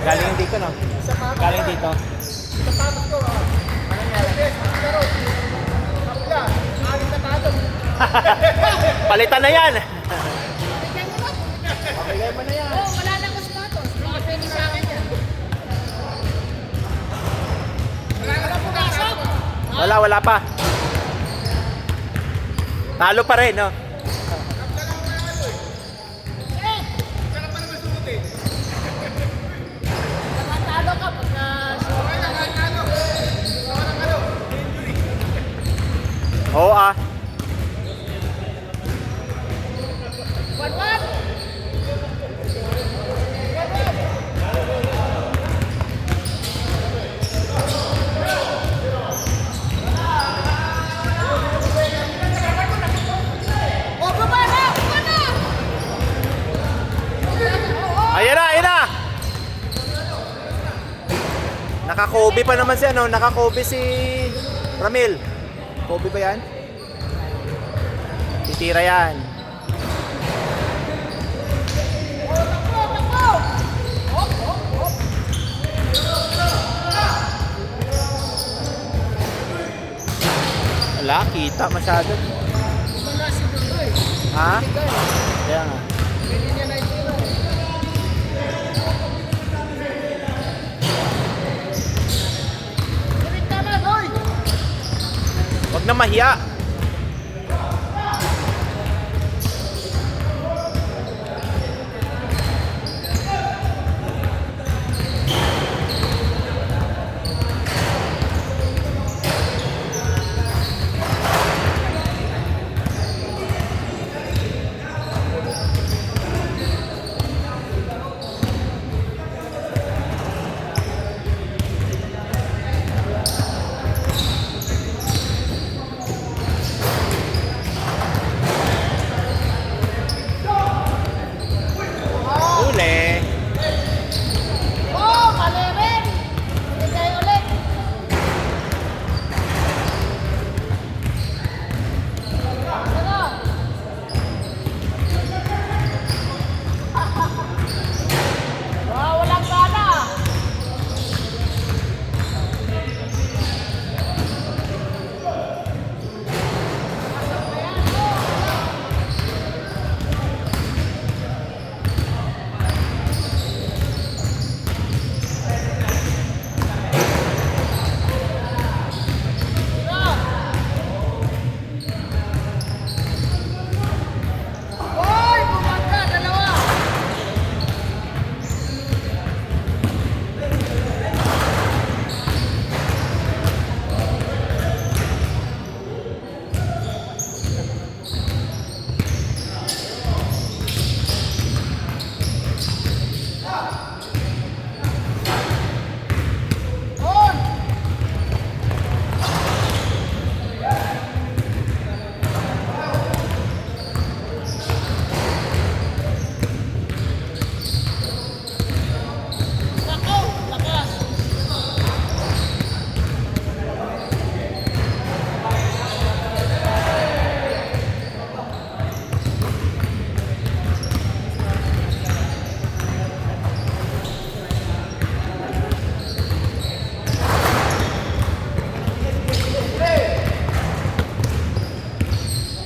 Galing dito, no? Galing dito. Palitan na yan! Pabigay mo na yan. Oh, wala na ko sapatos. Mga pwede sa akin yan. Wala na pumasok. Wala pa. Talo pa rin, no? Talo ka pagka... Oo, ah. 1-1. Oh, baba na! Baba na! Ayan na! Naka-Kobe pa naman si ano, naka-Kobe si Ramil. Kobe ba yan? Titira yan. Wala, kita masyado. Wala si Dudoy. Ha? Kaya nga. Pwede niya na itiro. Ulit na lang, hoy! Huwag na mahiya. Uli. Oh, mali rin! Hindi tayo ulit. Ano? Wow, walang gana. Hoy, bumangga, dalawa. On. Nako, lakas.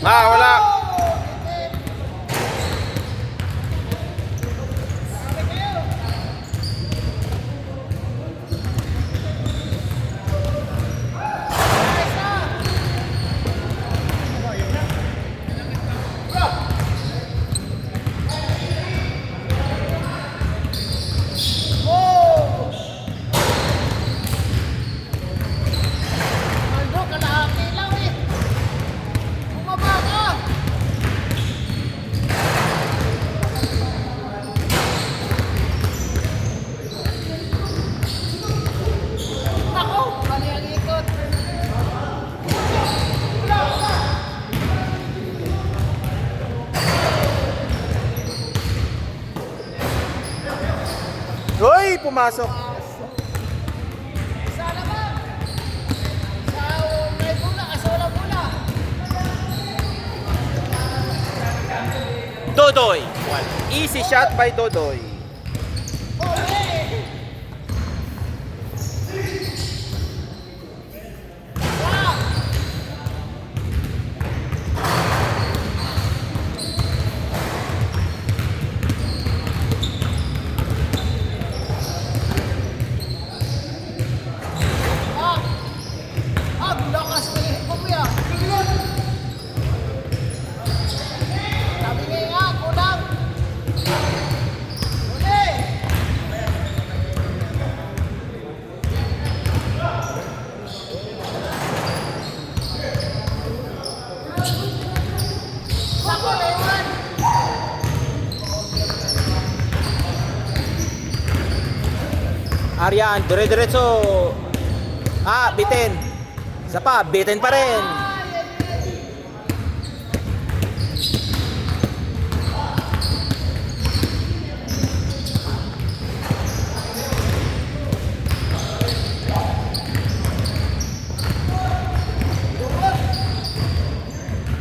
Wala. Aldo, kalahati lang eh. Bumaba ka. Nako, mali ang ikot. Hoy, pumasok. Sa naman. Sa may bola, sa walang bola. Dodoy. Easy shot by Dodoy. Oh, hey! Arian, dire-diretso. Ah, bitin. Isa pa, bitin pa rin.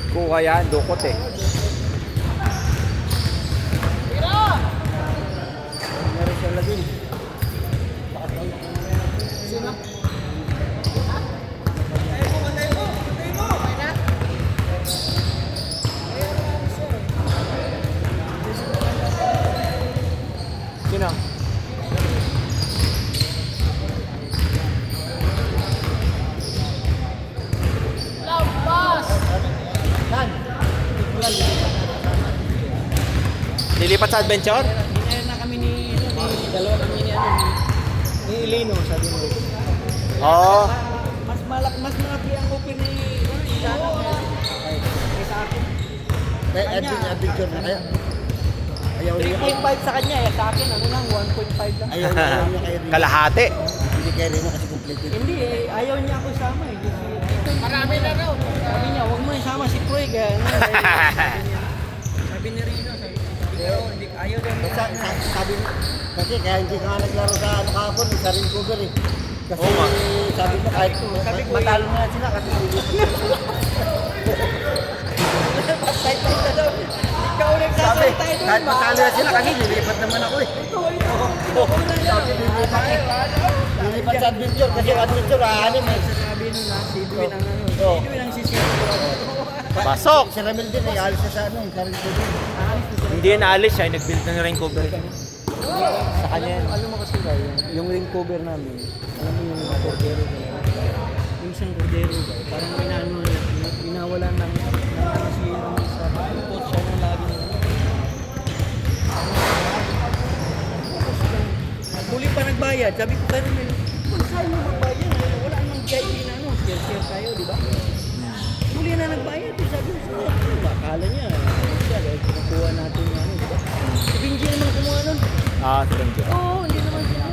Kuha yan, dukot eh. Meron siya lagi. Sino? Sino? Lampas! Yan. Lilipat sa adventure? Ngayon na kami ni dalawa kami ni Eleno, sabi mo. Oo. Mas malaki ang open ni Dana kaysa akin. Adventure na kaya? Ayaw niya. 3.5 sa kanya, sa akin ano lang, 1.5 lang. Ayaw niya kay Rino. Kalahati. Hindi kay Rino kasi completed. Hindi, ayaw niya ako isama eh. Marami na raw. Sabi niya, huwag mo isama si Troy. Kaya, sabi ni Rino, hindi, ayaw din niya. Sabi niya, kasi kaya hindi ka nga naglaro sa ano kahapon, sa Vancouver eh. Kasi Oo nga. sabi ko kahit Sabi ko, matalo nga sila kasi Ikaw ulit sabi, sasay tayo doon. kahit matalo na sila kasi nilipat naman ako eh. Nilipat sa adventure kasi adventure aanim eh. Sabi nun na, si Edwin ang ano. Si Oo. Edwin ang sisipin. Pasok! Si Ramil din eh, alis na sa ano, sa Vancouver. Hindi yan naalis siya, nag-build ng rain cover. Sa kanya yan. Alam mo kasi ba, yung ring cover namin, alam mo yung cordero ba? Yung isang cordero ba, parang inawala ng ano sa ikot siya ng lagi niya. Huli pa nagbayad, sabi ko kayo rin, kung saan mo magbayad, wala namang VIP na ano, share tayo, di ba? Huli na nagbayad, sabi ko, akala niya, siya, dahil kinukuha natin yung ano, di ba? Si Benji naman kumuha nun. Ah, si Benji. Oo, hindi naman siya.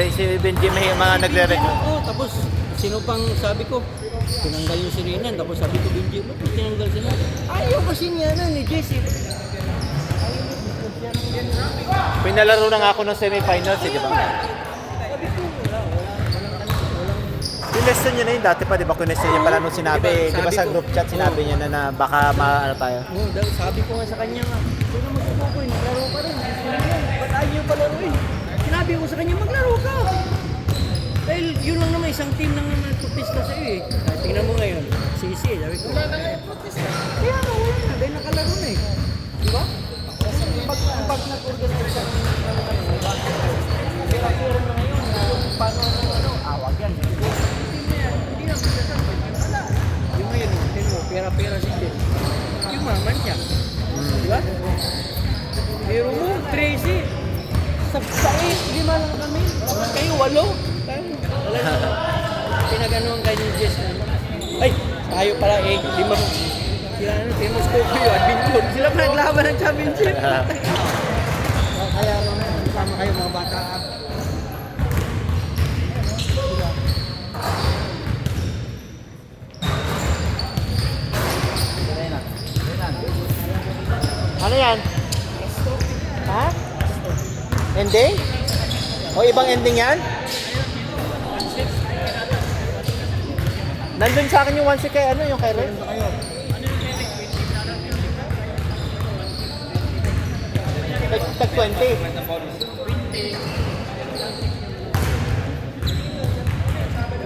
Si Benji may mga nagre-record. Oo, tapos sino pang sabi ko, tinanggal yung si Renan, tapos sabi ko, Benji, ba't mo tinanggal sila? Ayaw kasi niya na ni Jesse. Pinalaro na nga ako ng semifinals, eh, di ba? Sabi ko, Kinestion niya na yun dati pa, di ba? Kinestion niya pala nung sinabi, di ba sa group chat sinabi niya na baka ano tayo. Oo, sabi ko nga sa kanya nga, kung na magsubukoy, naglaro ka rin. Gusto niya yan. Ba't ayaw palaruin? Sinabi ko sa kanya, maglaro ka. Dahil yun lang naman, isang team lang naman nagpupista sa'yo eh. Tingnan mo ngayon, sisi, sabi ko. Wala na nga nagpupista. Kaya nga, wala na. Dahil nakalaro na eh. Di ba? Pag nag-organize ka ng pera-pera na ngayon, kung paano awag yan. Hindi na magsasabi. Wala. Yung ngayon, pera-pera si Jess. Yung maman siya. Di ba? Pero mo, Tracy, sa 8, 5 lang kami. Kayo, 8. Talagang pinag-anuhan kayo ni Jess na. Ay, tayo pala 8, 5. Sila famous Tokyo, adventure. Sila pa naglaban ng championship. Kaya naman, sama kayo mga bata. Ano yan? Ha? Ending? O ibang ending yan? Nandun sa akin yung 1 kay ano, yung kay Ren. Tag 20.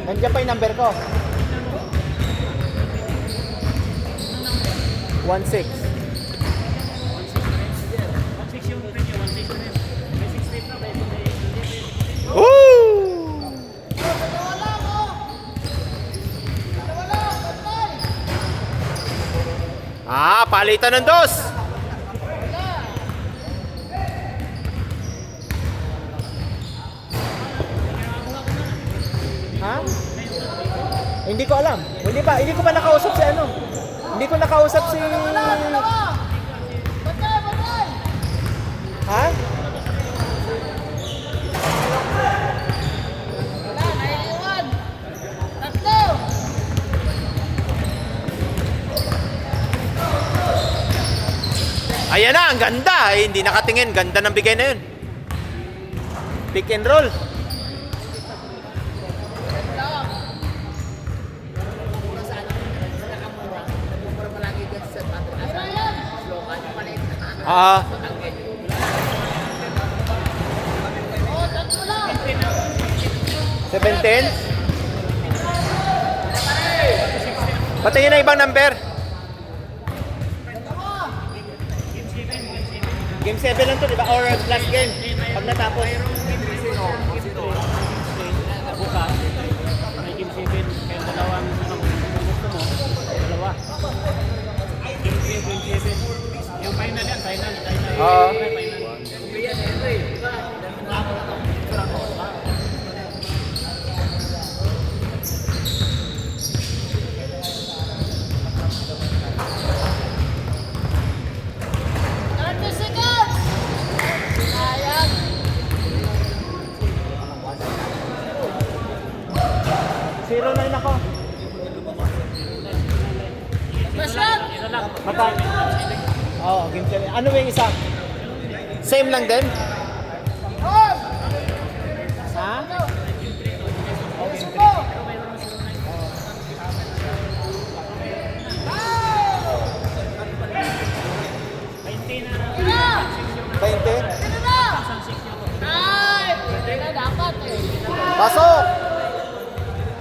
Nandiyan pa yung number ko. 16. Woo! Ah, palitan ng dos. Ha? Hindi ko alam. Hindi ko pa nakausap si ano. Hindi ko nakausap si Ha? ang ganda. Eh, hindi nakatingin. Ganda ng bigay na yun. Pick and roll. Ah. $17? Patingin na ibang number. Game 7 lang to, di ba? Or last game. Pag natapos. Bukas, may game 7, kaya dalawang gusto mo, dalawa. Game 7. Yung final yan, final. Oo. Zero na rin ako. Mata. Oo, game 7. Ano ba yung isa? Same lang din? Ha? Pasok!